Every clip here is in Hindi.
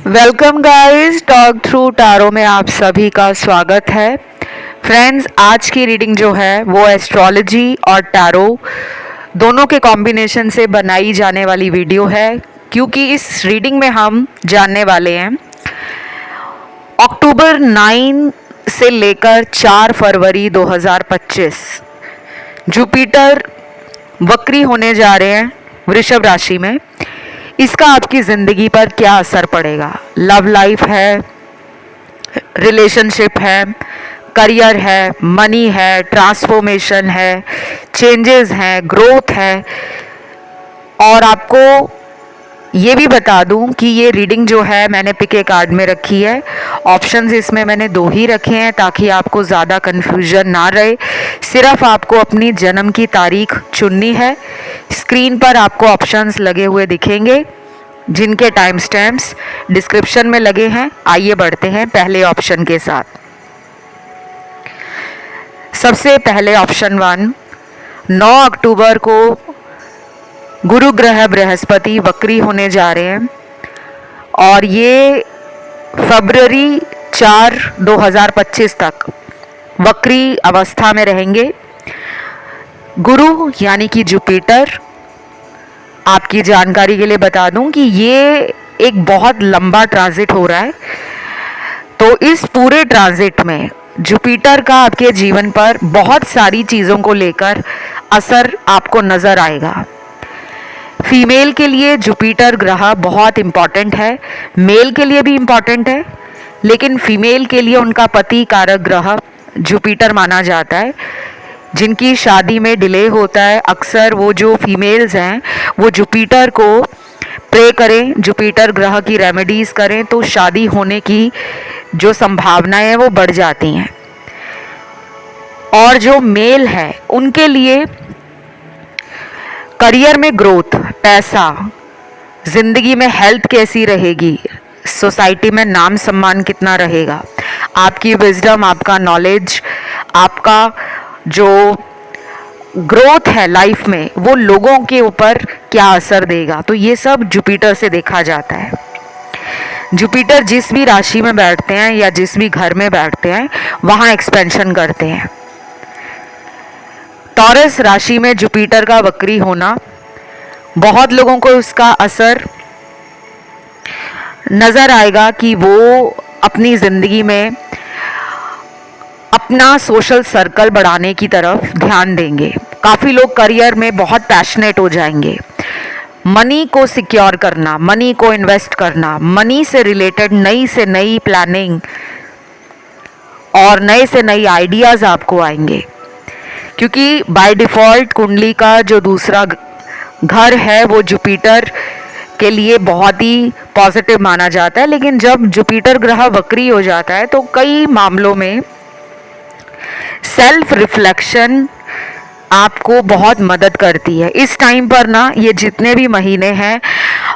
Welcome guys, talk through tarot में आप सभी का स्वागत है। फ्रेंड्स, आज की रीडिंग जो है वो एस्ट्रोलॉजी और टारो दोनों के कॉम्बिनेशन से बनाई जाने वाली वीडियो है, क्योंकि इस रीडिंग में हम जानने वाले हैं अक्टूबर 9 से लेकर 4 फरवरी 2025 जुपिटर वक्री होने जा रहे हैं वृषभ राशि में। इसका आपकी ज़िंदगी पर क्या असर पड़ेगा? लव लाइफ है, रिलेशनशिप है, करियर है, मनी है, ट्रांसफॉर्मेशन है, चेंजेस हैं, ग्रोथ है। और आपको ये भी बता दूं कि ये रीडिंग जो है मैंने पिक ए कार्ड में रखी है। ऑप्शंस इसमें मैंने 2 ही रखे हैं ताकि आपको ज़्यादा कन्फ्यूजन ना रहे। सिर्फ आपको अपनी जन्म की तारीख चुननी है। स्क्रीन पर आपको ऑप्शंस लगे हुए दिखेंगे जिनके टाइम स्टैम्प्स डिस्क्रिप्शन में लगे हैं। आइए बढ़ते हैं पहले ऑप्शन के साथ। सबसे पहले ऑप्शन 1, 9 अक्टूबर को गुरु ग्रह बृहस्पति वक्री होने जा रहे हैं और ये फरवरी 4, 2025 तक वक्री अवस्था में रहेंगे। गुरु यानी कि जुपिटर, आपकी जानकारी के लिए बता दूं कि ये एक बहुत लंबा ट्रांजिट हो रहा है। तो इस पूरे ट्रांजिट में जुपिटर का आपके जीवन पर बहुत सारी चीज़ों को लेकर असर आपको नज़र आएगा। फीमेल के लिए जुपिटर ग्रह बहुत इम्पॉर्टेंट है, मेल के लिए भी इम्पॉर्टेंट है, लेकिन फीमेल के लिए उनका पति कारक ग्रह जुपिटर माना जाता है। जिनकी शादी में डिले होता है, अक्सर वो जो फीमेल्स हैं वो जुपिटर को प्रे करें, जुपिटर ग्रह की रेमेडीज़ करें तो शादी होने की जो संभावनाएं हैं वो बढ़ जाती हैं। और जो मेल है उनके लिए करियर में ग्रोथ, पैसा, ज़िंदगी में हेल्थ कैसी रहेगी, सोसाइटी में नाम सम्मान कितना रहेगा, आपकी विजडम, आपका नॉलेज, आपका जो ग्रोथ है लाइफ में वो लोगों के ऊपर क्या असर देगा, तो ये सब जुपिटर से देखा जाता है। जुपिटर जिस भी राशि में बैठते हैं या जिस भी घर में बैठते हैं वहाँ एक्सपेंशन करते हैं। टॉरस राशि में जुपिटर का वक्री होना, बहुत लोगों को उसका असर नज़र आएगा कि वो अपनी ज़िंदगी में अपना सोशल सर्कल बढ़ाने की तरफ ध्यान देंगे। काफ़ी लोग करियर में बहुत पैशनेट हो जाएंगे। मनी को सिक्योर करना, मनी को इन्वेस्ट करना, मनी से रिलेटेड नई से नई प्लानिंग और नए से नई आइडियाज़ आपको आएंगे, क्योंकि बाय डिफ़ॉल्ट कुंडली का जो दूसरा घर है वो जुपिटर के लिए बहुत ही पॉजिटिव माना जाता है। लेकिन जब जुपिटर ग्रह वक्री हो जाता है तो कई मामलों में सेल्फ रिफ्लेक्शन आपको बहुत मदद करती है। इस टाइम पर ना, ये जितने भी महीने हैं,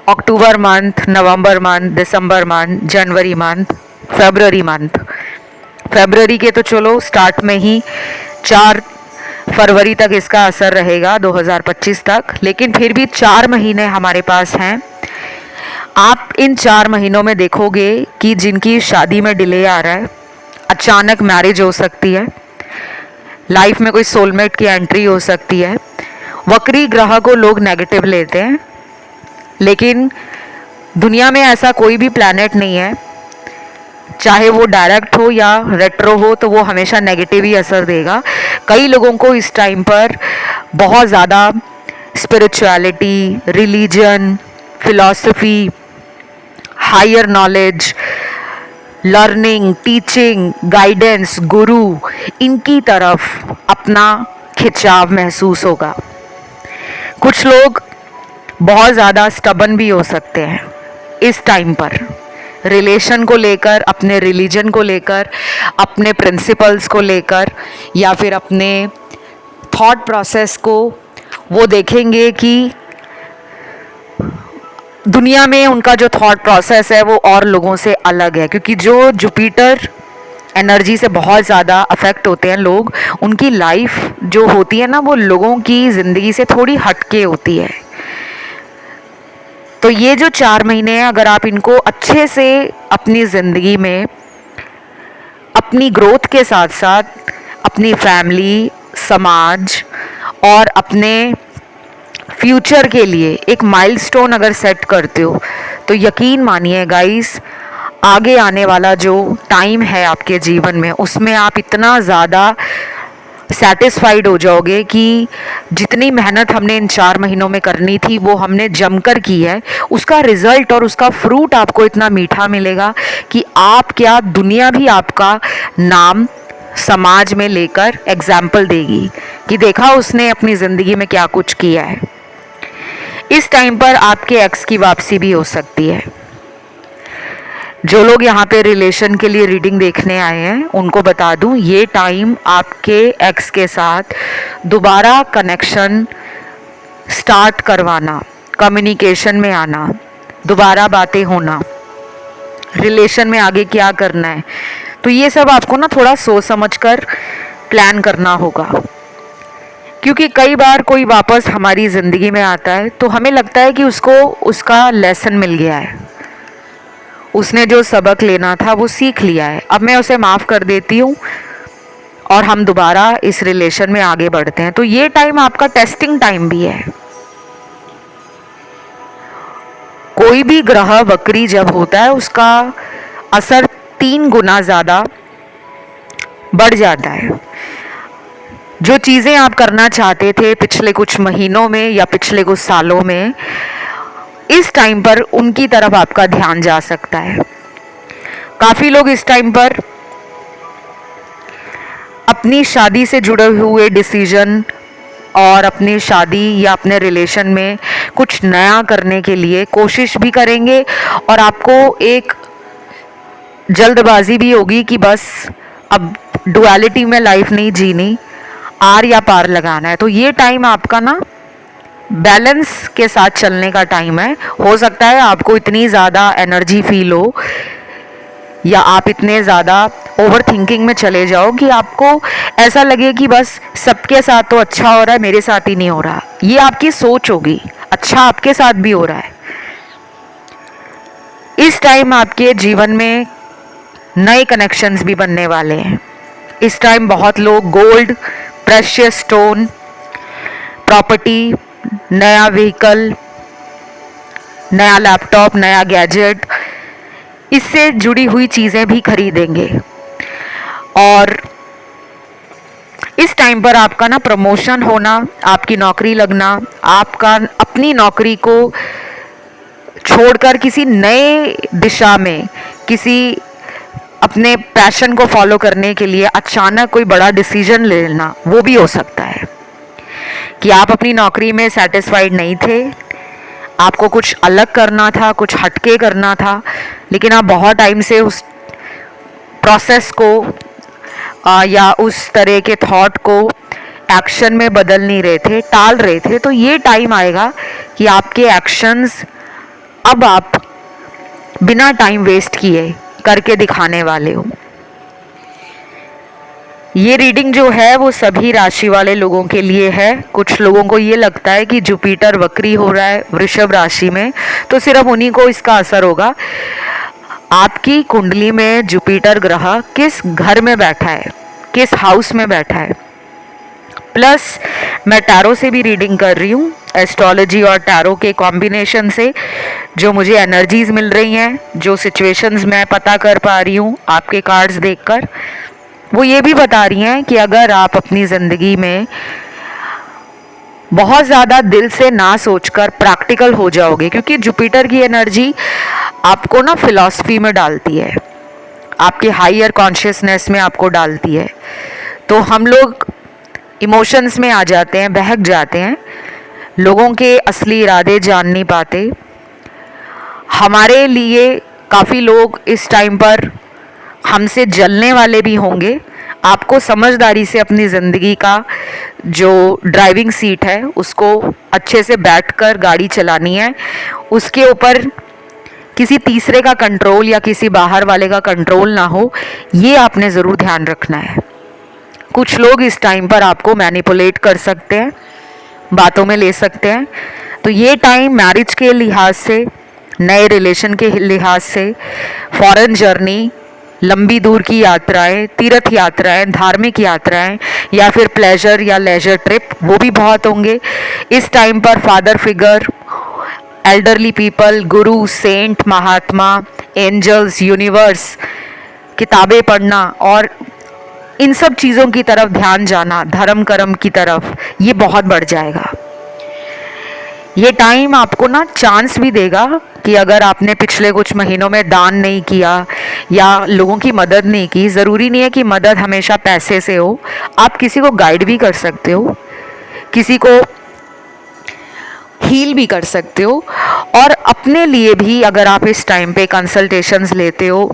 अक्टूबर मंथ, नवंबर मंथ, दिसंबर मंथ, जनवरी मंथ, फरवरी मंथ, फरवरी के तो चलो स्टार्ट में ही 4 फरवरी तक इसका असर रहेगा 2025 तक, लेकिन फिर भी 4 महीने हमारे पास हैं। आप इन 4 महीनों में देखोगे कि जिनकी शादी में डिले आ रहा है, अचानक मैरिज हो सकती है, लाइफ में कोई सोलमेट की एंट्री हो सकती है। वक्री ग्रह को लोग नेगेटिव लेते हैं, लेकिन दुनिया में ऐसा कोई भी प्लैनेट नहीं है, चाहे वो डायरेक्ट हो या रेट्रो हो, तो वो हमेशा नेगेटिव ही असर देगा। कई लोगों को इस टाइम पर बहुत ज़्यादा spirituality, religion, philosophy, higher knowledge, learning, teaching, guidance, guru, इनकी तरफ अपना खिंचाव महसूस होगा। कुछ लोग बहुत ज़्यादा स्टबन भी हो सकते हैं इस टाइम पर, रिलेशन को लेकर, अपने रिलीजन को लेकर, अपने प्रिंसिपल्स को लेकर, या फिर अपने थॉट प्रोसेस को वो देखेंगे कि दुनिया में उनका जो थॉट प्रोसेस है वो और लोगों से अलग है। क्योंकि जो जुपिटर एनर्जी से बहुत ज़्यादा अफेक्ट होते हैं लोग, उनकी लाइफ जो होती है ना वो लोगों की ज़िंदगी से थोड़ी हटके होती है। तो ये जो 4 महीने हैं, अगर आप इनको अच्छे से अपनी ज़िंदगी में अपनी ग्रोथ के साथ साथ अपनी फैमिली, समाज और अपने फ्यूचर के लिए एक माइलस्टोन अगर सेट करते हो, तो यकीन मानिए गाइस, आगे आने वाला जो टाइम है आपके जीवन में, उसमें आप इतना ज़्यादा सेटिस्फाइड हो जाओगे कि जितनी मेहनत हमने इन 4 महीनों में करनी थी वो हमने जमकर की है, उसका रिजल्ट और उसका फ्रूट आपको इतना मीठा मिलेगा कि आप क्या, दुनिया भी आपका नाम समाज में लेकर एग्जाम्पल देगी कि देखा उसने अपनी ज़िंदगी में क्या कुछ किया है। इस टाइम पर आपके एक्स की वापसी भी हो सकती है। जो लोग यहाँ पे रिलेशन के लिए रीडिंग देखने आए हैं उनको बता दूँ, ये टाइम आपके एक्स के साथ दोबारा कनेक्शन स्टार्ट करवाना, कम्युनिकेशन में आना, दोबारा बातें होना, रिलेशन में आगे क्या करना है, तो ये सब आपको ना थोड़ा सोच समझ कर प्लान करना होगा। क्योंकि कई बार कोई वापस हमारी ज़िंदगी में आता है तो हमें लगता है कि उसको उसका लेसन मिल गया है, उसने जो सबक लेना था वो सीख लिया है, अब मैं उसे माफ़ कर देती हूँ और हम दोबारा इस रिलेशन में आगे बढ़ते हैं। तो ये टाइम आपका टेस्टिंग टाइम भी है। कोई भी ग्रह वक्री जब होता है उसका असर 3 गुना ज़्यादा बढ़ जाता है। जो चीज़ें आप करना चाहते थे पिछले कुछ महीनों में या पिछले कुछ सालों में, इस टाइम पर उनकी तरफ आपका ध्यान जा सकता है। काफ़ी लोग इस टाइम पर अपनी शादी से जुड़े हुए डिसीजन और अपनी शादी या अपने रिलेशन में कुछ नया करने के लिए कोशिश भी करेंगे और आपको एक जल्दबाजी भी होगी कि बस अब डुअलिटी में लाइफ नहीं जीनी, आर या पार लगाना है। तो ये टाइम आपका ना बैलेंस के साथ चलने का टाइम है। हो सकता है आपको इतनी ज़्यादा एनर्जी फील हो या आप इतने ज़्यादा ओवर थिंकिंग में चले जाओ कि आपको ऐसा लगे कि बस सबके साथ तो अच्छा हो रहा है, मेरे साथ ही नहीं हो रहा। ये आपकी सोच होगी, अच्छा आपके साथ भी हो रहा है। इस टाइम आपके जीवन में नए कनेक्शंस भी बनने वाले हैं। इस टाइम बहुत लोग गोल्ड, प्रेशियस स्टोन, प्रॉपर्टी, नया व्हीकल, नया लैपटॉप, नया गैजेट, इससे जुड़ी हुई चीज़ें भी खरीदेंगे। और इस टाइम पर आपका ना प्रमोशन होना, आपकी नौकरी लगना, आपका अपनी नौकरी को छोड़कर किसी नए दिशा में, किसी अपने पैशन को फॉलो करने के लिए अचानक कोई बड़ा डिसीजन ले लेना, वो भी हो सकता है कि आप अपनी नौकरी में सेटिस्फाइड नहीं थे, आपको कुछ अलग करना था, कुछ हटके करना था, लेकिन आप बहुत टाइम से उस प्रोसेस को या उस तरह के थॉट को एक्शन में बदल नहीं रहे थे, टाल रहे थे। तो ये टाइम आएगा कि आपके एक्शंस अब आप बिना टाइम वेस्ट किए करके दिखाने वाले हो। ये रीडिंग जो है वो सभी राशि वाले लोगों के लिए है। कुछ लोगों को ये लगता है कि जुपिटर वक्री हो रहा है वृषभ राशि में, तो सिर्फ उन्हीं को इसका असर होगा। आपकी कुंडली में जुपिटर ग्रह किस घर में बैठा है, किस हाउस में बैठा है, प्लस मैं टैरो से भी रीडिंग कर रही हूँ, एस्ट्रोलॉजी और टैरो के कॉम्बिनेशन से जो मुझे एनर्जीज मिल रही हैं, जो सिचुएशंस मैं पता कर पा रही हूँ आपके कार्ड्स देखकर, वो ये भी बता रही हैं कि अगर आप अपनी ज़िंदगी में बहुत ज़्यादा दिल से ना सोचकर प्रैक्टिकल हो जाओगे, क्योंकि जुपिटर की एनर्जी आपको ना फिलॉसफी में डालती है, आपके हायर कॉन्शियसनेस में आपको डालती है, तो हम लोग इमोशंस में आ जाते हैं, बहक जाते हैं, लोगों के असली इरादे जान नहीं पाते। हमारे लिए काफ़ी लोग इस टाइम पर हमसे जलने वाले भी होंगे। आपको समझदारी से अपनी ज़िंदगी का जो ड्राइविंग सीट है उसको अच्छे से बैठकर गाड़ी चलानी है, उसके ऊपर किसी तीसरे का कंट्रोल या किसी बाहर वाले का कंट्रोल ना हो, ये आपने ज़रूर ध्यान रखना है। कुछ लोग इस टाइम पर आपको मैनिपुलेट कर सकते हैं, बातों में ले सकते हैं, तो ये टाइम मैरिज के लिहाज से, नए रिलेशन के लिहाज से, फॉरेन जर्नी, लंबी दूर की यात्राएं, तीर्थ यात्राएं, धार्मिक यात्राएं या फिर प्लेजर या लेजर ट्रिप, वो भी बहुत होंगे। इस टाइम पर फादर फिगर, एल्डरली पीपल, गुरु, सेंट, महात्मा, एंजल्स, यूनिवर्स, किताबें पढ़ना और इन सब चीज़ों की तरफ ध्यान जाना, धर्म कर्म की तरफ, ये बहुत बढ़ जाएगा। ये टाइम आपको ना चांस भी देगा कि अगर आपने पिछले कुछ महीनों में दान नहीं किया या लोगों की मदद नहीं की, ज़रूरी नहीं है कि मदद हमेशा पैसे से हो, आप किसी को गाइड भी कर सकते हो, किसी को हील भी कर सकते हो। और अपने लिए भी अगर आप इस टाइम पे कंसल्टेशंस लेते हो,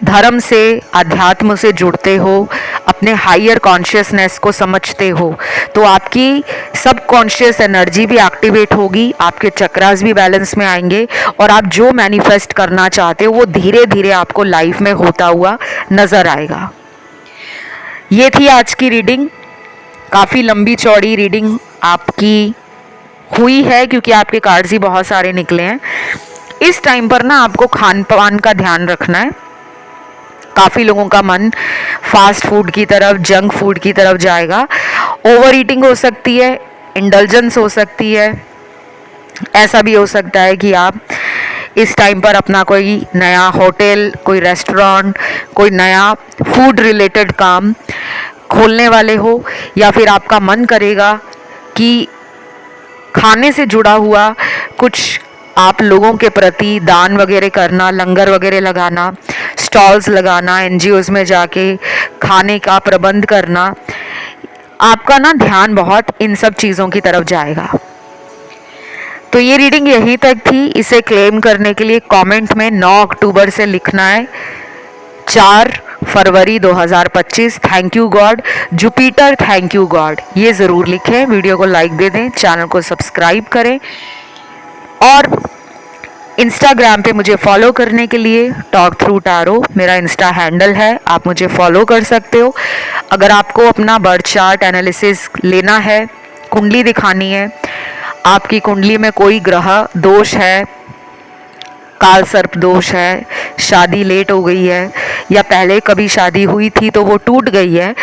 धर्म से, अध्यात्म से जुड़ते हो, अपने हायर कॉन्शियसनेस को समझते हो, तो आपकी सब कॉन्शियस एनर्जी भी एक्टिवेट होगी, आपके चक्रास भी बैलेंस में आएंगे और आप जो मैनिफेस्ट करना चाहते हो वो धीरे धीरे आपको लाइफ में होता हुआ नज़र आएगा। ये थी आज की रीडिंग। काफ़ी लंबी चौड़ी रीडिंग आपकी हुई है क्योंकि आपके कार्ड्स ही बहुत सारे निकले हैं। इस टाइम पर ना आपको खान पान का ध्यान रखना है। काफ़ी लोगों का मन फास्ट फूड की तरफ, जंक फूड की तरफ जाएगा। ओवर ईटिंग हो सकती है, इंडल्जेंस हो सकती है। ऐसा भी हो सकता है कि आप इस टाइम पर अपना कोई नया होटल, कोई रेस्टोरेंट, कोई नया फूड रिलेटेड काम खोलने वाले हो, या फिर आपका मन करेगा कि खाने से जुड़ा हुआ कुछ आप लोगों के प्रति दान वगैरह करना, लंगर वगैरह लगाना, स्टॉल्स लगाना, एनजीओज में जाके खाने का प्रबंध करना, आपका ना ध्यान बहुत इन सब चीज़ों की तरफ जाएगा। तो ये रीडिंग यहीं तक थी। इसे क्लेम करने के लिए कमेंट में 9 अक्टूबर से लिखना है 4 फरवरी 2025 thank you God, Jupiter thank you God, ये ज़रूर लिखें। वीडियो को लाइक दे दें, चैनल को सब्सक्राइब करें और इंस्टाग्राम पे मुझे फॉलो करने के लिए टॉक थ्रू टैरो मेरा इंस्टा हैंडल है, आप मुझे फॉलो कर सकते हो। अगर आपको अपना बर्थ चार्ट एनालिसिस लेना है, कुंडली दिखानी है, आपकी कुंडली में कोई ग्रह दोष है, काल सर्प दोष है, शादी लेट हो गई है या पहले कभी शादी हुई थी तो वो टूट गई है,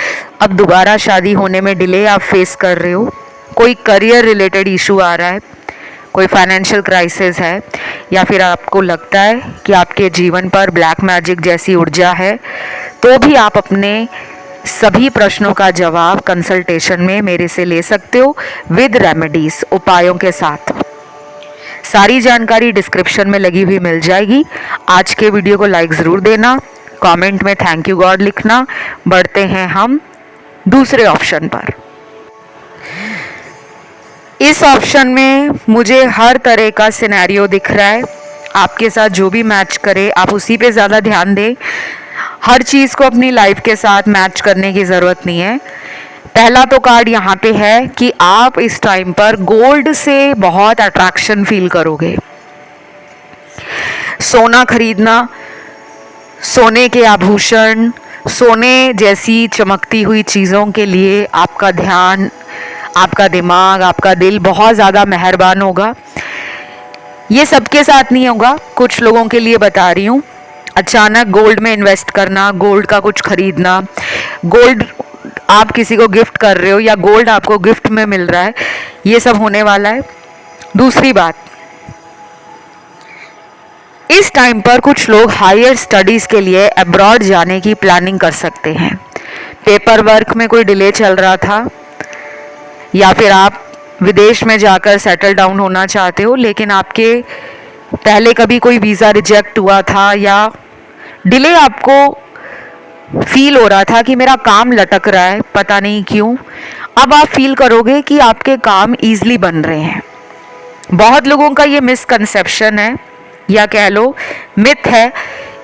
अब दोबारा शादी होने में डिले आप फेस कर रहे हो, कोई करियर रिलेटेड इशू आ रहा है, कोई फाइनेंशियल क्राइसिस है, या फिर आपको लगता है कि आपके जीवन पर ब्लैक मैजिक जैसी ऊर्जा है, तो भी आप अपने सभी प्रश्नों का जवाब कंसल्टेशन में मेरे से ले सकते हो विद रेमेडीज, उपायों के साथ। सारी जानकारी डिस्क्रिप्शन में लगी हुई मिल जाएगी। आज के वीडियो को लाइक ज़रूर देना, कमेंट में थैंक यू गॉड लिखना। बढ़ते हैं हम दूसरे ऑप्शन पर। इस ऑप्शन में मुझे हर तरह का सिनेरियो दिख रहा है। आपके साथ जो भी मैच करे आप उसी पे ज़्यादा ध्यान दें। हर चीज़ को अपनी लाइफ के साथ मैच करने की ज़रूरत नहीं है। पहला तो कार्ड यहाँ पे है कि आप इस टाइम पर गोल्ड से बहुत अट्रैक्शन फील करोगे। सोना खरीदना, सोने के आभूषण, सोने जैसी चमकती हुई चीज़ों के लिए आपका ध्यान, आपका दिमाग, आपका दिल बहुत ज़्यादा मेहरबान होगा। ये सबके साथ नहीं होगा, कुछ लोगों के लिए बता रही हूँ। अचानक गोल्ड में इन्वेस्ट करना, गोल्ड का कुछ खरीदना, गोल्ड आप किसी को गिफ्ट कर रहे हो या गोल्ड आपको गिफ्ट में मिल रहा है, ये सब होने वाला है। दूसरी बात, इस टाइम पर कुछ लोग हायर स्टडीज़ के लिए अब्रॉड जाने की प्लानिंग कर सकते हैं। पेपर वर्क में कोई डिले चल रहा था या फिर आप विदेश में जाकर सेटल डाउन होना चाहते हो, लेकिन आपके पहले कभी कोई वीज़ा रिजेक्ट हुआ था या डिले आपको फील हो रहा था कि मेरा काम लटक रहा है, पता नहीं क्यों। अब आप फील करोगे कि आपके काम ईजिली बन रहे हैं। बहुत लोगों का ये मिसकंसेप्शन है या कह लो मिथ है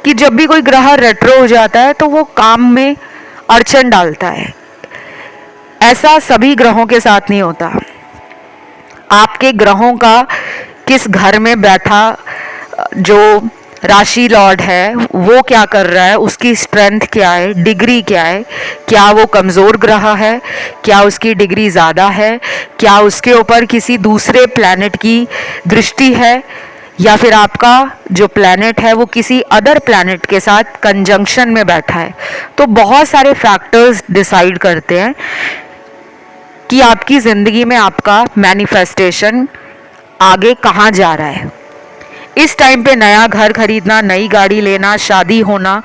कि जब भी कोई ग्रह रेट्रो हो जाता है तो वो काम में अड़चन डालता है। ऐसा सभी ग्रहों के साथ नहीं होता। आपके ग्रहों का किस घर में बैठा जो राशि लॉर्ड है वो क्या कर रहा है, उसकी स्ट्रेंथ क्या है, डिग्री क्या है, क्या वो कमज़ोर ग्रह है, क्या उसकी डिग्री ज़्यादा है, क्या उसके ऊपर किसी दूसरे प्लैनेट की दृष्टि है, या फिर आपका जो प्लैनेट है वो किसी अदर प्लैनेट के साथ कंजंक्शन में बैठा है। तो बहुत सारे फैक्टर्स डिसाइड करते हैं कि आपकी ज़िंदगी में आपका मैनिफेस्टेशन आगे कहाँ जा रहा है। इस टाइम पे नया घर खरीदना, नई गाड़ी लेना, शादी होना,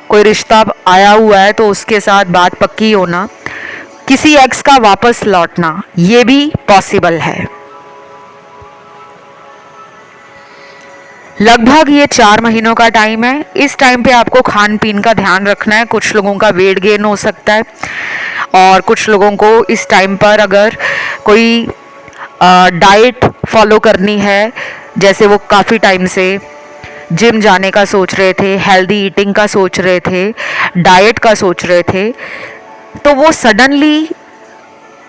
कोई रिश्ता आया हुआ है तो उसके साथ बात पक्की होना, किसी एक्स का वापस लौटना, ये भी पॉसिबल है। लगभग ये 4 महीनों का टाइम है। इस टाइम पे आपको खान पीन का ध्यान रखना है। कुछ लोगों का वेट गेन हो सकता है और कुछ लोगों को इस टाइम पर अगर कोई डाइट फॉलो करनी है, जैसे वो काफ़ी टाइम से जिम जाने का सोच रहे थे, हेल्दी ईटिंग का सोच रहे थे, डाइट का सोच रहे थे, तो वो सडनली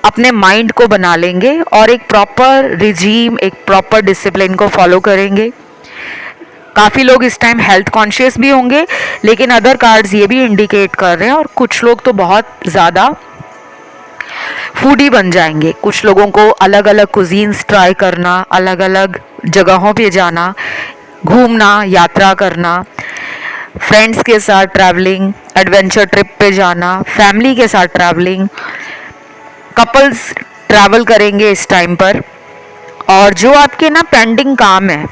अपने माइंड को बना लेंगे और एक प्रॉपर रिजीम, एक प्रॉपर डिसिप्लिन को फॉलो करेंगे। काफ़ी लोग इस टाइम हेल्थ कॉन्शियस भी होंगे, लेकिन अदर कार्ड्स ये भी इंडिकेट कर रहे हैं, और कुछ लोग तो बहुत ज़्यादा फूडी बन जाएंगे। कुछ लोगों को अलग अलग कुजीन्स ट्राई करना, अलग अलग जगहों पे जाना, घूमना, यात्रा करना, फ्रेंड्स के साथ ट्रैवलिंग, एडवेंचर ट्रिप पे जाना, फैमिली के साथ ट्रैवलिंग, कपल्स ट्रैवल करेंगे इस टाइम पर। और जो आपके ना पेंडिंग काम है,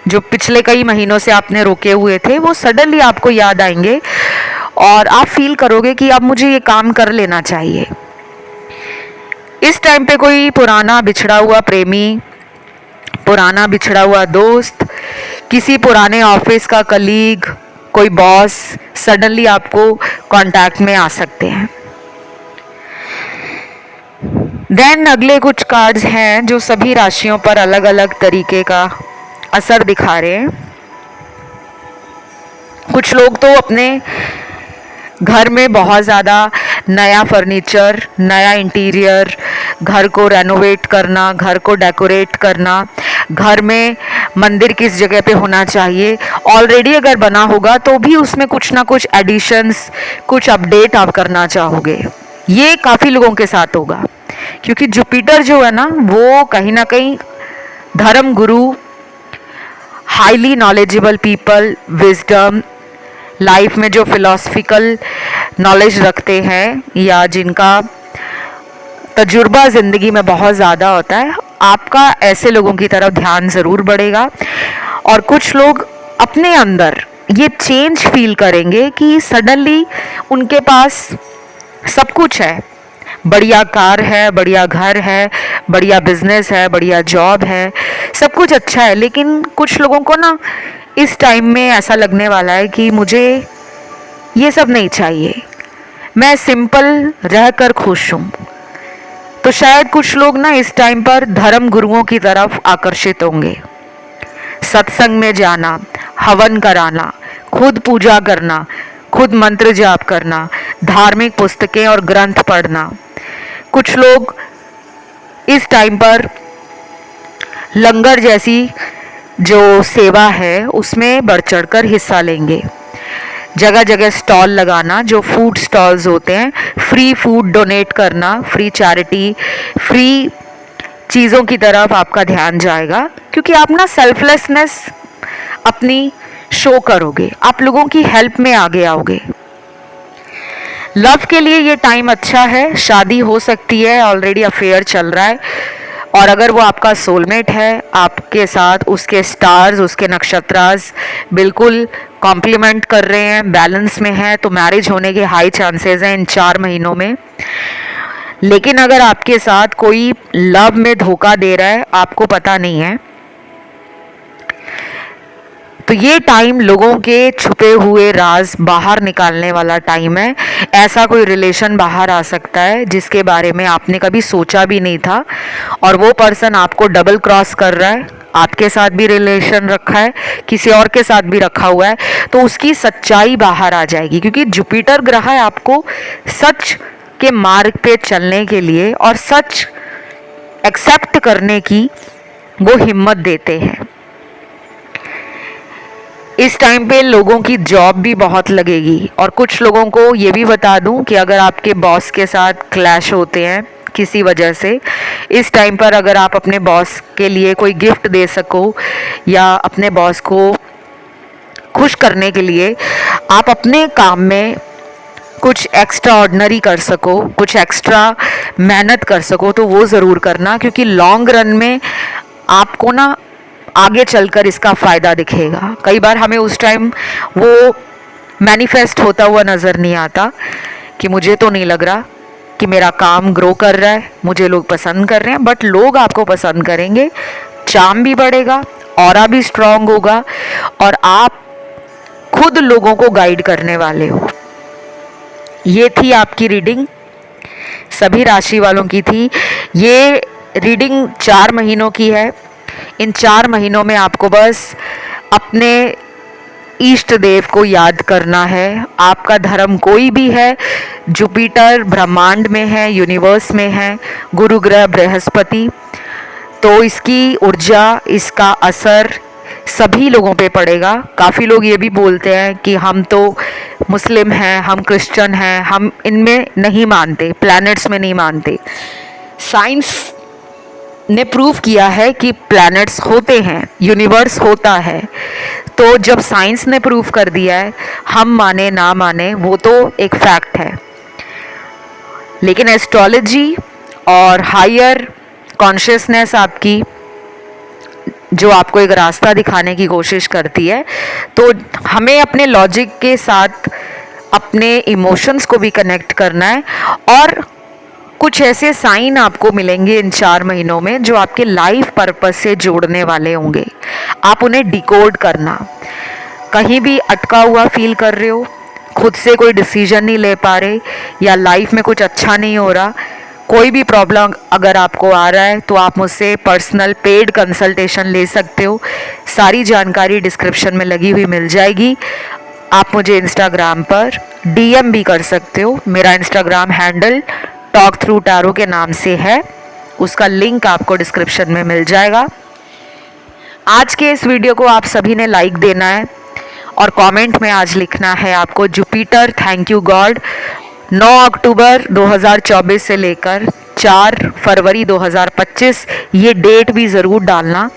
जो पिछले कई महीनों से आपने रोके हुए थे, वो सडनली आपको याद आएंगे और आप फील करोगे कि अब मुझे ये काम कर लेना चाहिए। इस टाइम पे कोई पुराना बिछड़ा हुआ प्रेमी, पुराना बिछड़ा हुआ दोस्त, किसी पुराने ऑफिस का कलीग, कोई बॉस सडनली आपको कांटेक्ट में आ सकते हैं। देन अगले कुछ कार्ड्स हैं जो सभी राशियों पर अलग अलग तरीके का असर दिखा रहे हैं। कुछ लोग तो अपने घर में बहुत ज़्यादा नया फर्नीचर, नया इंटीरियर, घर को रेनोवेट करना, घर को डेकोरेट करना, घर में मंदिर किस जगह पे होना चाहिए, ऑलरेडी अगर बना होगा तो भी उसमें कुछ ना कुछ एडिशंस, कुछ अपडेट आप करना चाहोगे। ये काफ़ी लोगों के साथ होगा, क्योंकि जुपिटर जो है ना वो कहीं ना कहीं धर्म गुरु, highly knowledgeable people, wisdom, life में जो फिलोसफिकल नॉलेज रखते हैं या जिनका तजुर्बा ज़िंदगी में बहुत ज़्यादा होता है, आपका ऐसे लोगों की तरफ ध्यान ज़रूर बढ़ेगा। और कुछ लोग अपने अंदर ये चेंज फील करेंगे कि सडनली उनके पास सब कुछ है, बढ़िया कार है, बढ़िया घर है, बढ़िया बिजनेस है, बढ़िया जॉब है, सब कुछ अच्छा है, लेकिन कुछ लोगों को ना इस टाइम में ऐसा लगने वाला है कि मुझे ये सब नहीं चाहिए, मैं सिंपल रहकर खुश हूँ। तो शायद कुछ लोग ना इस टाइम पर धर्म गुरुओं की तरफ आकर्षित होंगे। सत्संग में जाना, हवन कराना, खुद पूजा करना, खुद मंत्र जाप करना, धार्मिक पुस्तकें और ग्रंथ पढ़ना। कुछ लोग इस टाइम पर लंगर जैसी जो सेवा है उसमें बढ़ चढ़कर हिस्सा लेंगे। जगह जगह स्टॉल लगाना, जो फूड स्टॉल्स होते हैं, फ्री फूड डोनेट करना, फ्री चैरिटी, फ्री चीज़ों की तरफ आपका ध्यान जाएगा, क्योंकि आप ना सेल्फलेसनेस अपनी शो करोगे, आप लोगों की हेल्प में आगे आओगे। लव के लिए ये टाइम अच्छा है, शादी हो सकती है, ऑलरेडी अफेयर चल रहा है, और अगर वो आपका सोलमेट है, आपके साथ उसके स्टार्स, उसके नक्षत्रास बिल्कुल कॉम्प्लीमेंट कर रहे हैं, बैलेंस में है, तो मैरिज होने के हाई चांसेस हैं इन 4 महीनों में। लेकिन अगर आपके साथ कोई लव में धोखा दे रहा है, आपको पता नहीं है, तो ये टाइम लोगों के छुपे हुए राज बाहर निकालने वाला टाइम है। ऐसा कोई रिलेशन बाहर आ सकता है जिसके बारे में आपने कभी सोचा भी नहीं था, और वो पर्सन आपको डबल क्रॉस कर रहा है, आपके साथ भी रिलेशन रखा है, किसी और के साथ भी रखा हुआ है, तो उसकी सच्चाई बाहर आ जाएगी, क्योंकि जुपिटर ग्रह आपको सच के मार्ग पे चलने के लिए और सच एक्सेप्ट करने की वो हिम्मत देते हैं। इस टाइम पे लोगों की जॉब भी बहुत लगेगी। और कुछ लोगों को ये भी बता दूं कि अगर आपके बॉस के साथ क्लैश होते हैं किसी वजह से, इस टाइम पर अगर आप अपने बॉस के लिए कोई गिफ्ट दे सको या अपने बॉस को खुश करने के लिए आप अपने काम में कुछ एक्स्ट्रा ऑर्डिनरी कर सको, कुछ एक्स्ट्रा मेहनत कर सको, तो वो ज़रूर करना, क्योंकि लॉन्ग रन में आपको ना आगे चलकर इसका फ़ायदा दिखेगा। कई बार हमें उस टाइम वो मैनिफेस्ट होता हुआ नज़र नहीं आता कि मुझे तो नहीं लग रहा कि मेरा काम ग्रो कर रहा है, मुझे लोग पसंद कर रहे हैं, बट लोग आपको पसंद करेंगे, चार्म भी बढ़ेगा, ऑरा भी स्ट्रांग होगा और आप खुद लोगों को गाइड करने वाले हो। ये थी आपकी रीडिंग, सभी राशि वालों की थी। ये रीडिंग 4 महीनों की है। इन 4 महीनों में आपको बस अपने इष्ट देव को याद करना है। आपका धर्म कोई भी है, जुपिटर ब्रह्मांड में है, यूनिवर्स में है, गुरु ग्रह बृहस्पति, तो इसकी ऊर्जा, इसका असर सभी लोगों पे पड़ेगा। काफ़ी लोग ये भी बोलते हैं कि हम तो मुस्लिम हैं, हम क्रिश्चियन हैं, हम इनमें नहीं मानते, प्लैनेट्स में नहीं मानते। साइंस ने प्रूव किया है कि प्लैनेट्स होते हैं, यूनिवर्स होता है। तो जब साइंस ने प्रूव कर दिया है, हम माने ना माने वो तो एक फैक्ट है। लेकिन एस्ट्रोलॉजी और हायर कॉन्शियसनेस आपकी जो आपको एक रास्ता दिखाने की कोशिश करती है, तो हमें अपने लॉजिक के साथ अपने इमोशंस को भी कनेक्ट करना है। और कुछ ऐसे साइन आपको मिलेंगे इन 4 महीनों में जो आपके लाइफ पर्पस से जोड़ने वाले होंगे। आप उन्हें डिकोड करना। कहीं भी अटका हुआ फील कर रहे हो, खुद से कोई डिसीजन नहीं ले पा रहे, या लाइफ में कुछ अच्छा नहीं हो रहा, कोई भी प्रॉब्लम अगर आपको आ रहा है, तो आप मुझसे पर्सनल पेड कंसल्टेशन ले सकते हो। सारी जानकारी डिस्क्रिप्शन में लगी हुई मिल जाएगी। आप मुझे इंस्टाग्राम पर DM भी कर सकते हो। मेरा Instagram handle talk through tarot के नाम से है, उसका लिंक आपको डिस्क्रिप्शन में मिल जाएगा। आज के इस वीडियो को आप सभी ने लाइक देना है और कमेंट में आज लिखना है आपको जुपिटर थैंक यू गॉड। 9 अक्टूबर 2024 से लेकर 4 फरवरी 2025 ये डेट भी ज़रूर डालना,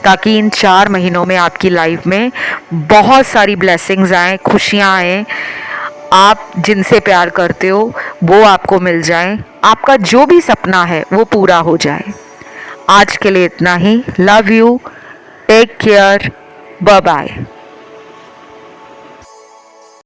ताकि इन 4 महीनों में आपकी लाइफ में बहुत सारी ब्लेसिंग्स आएँ, खुशियाँ आएँ, आप जिनसे प्यार करते हो वो आपको मिल जाए, आपका जो भी सपना है वो पूरा हो जाए। आज के लिए इतना ही। Love you, take care, bye bye.